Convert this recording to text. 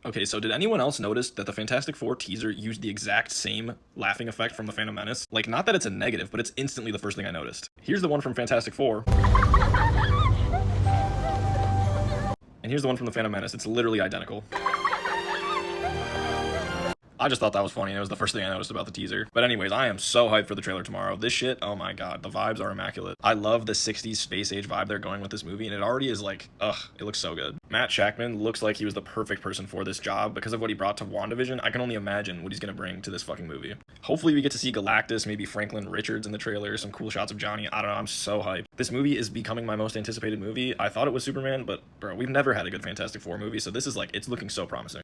Okay, so did anyone else notice that the Fantastic Four teaser used the exact same laughing effect from the Phantom Menace? Like, not that it's a negative, but it's instantly the first thing I noticed. Here's the one from Fantastic Four. And here's the one from the Phantom Menace. It's literally identical. I just thought that was funny, and it was the first thing I noticed about the teaser. But anyways, I am so hyped for the trailer tomorrow. This shit, oh my god, the vibes are immaculate. I love the 60s space age vibe they're going with this movie, and it already is like, ugh, it looks so good. Matt Shakman looks like he was the perfect person for this job because of what he brought to WandaVision. I can only imagine what he's gonna bring to this fucking movie. Hopefully we get to see Galactus, maybe Franklin Richards in the trailer, some cool shots of Johnny. I don't know, I'm so hyped. This movie is becoming my most anticipated movie. I thought it was Superman, but bro, we've never had a good Fantastic Four movie, so this is like, it's looking so promising.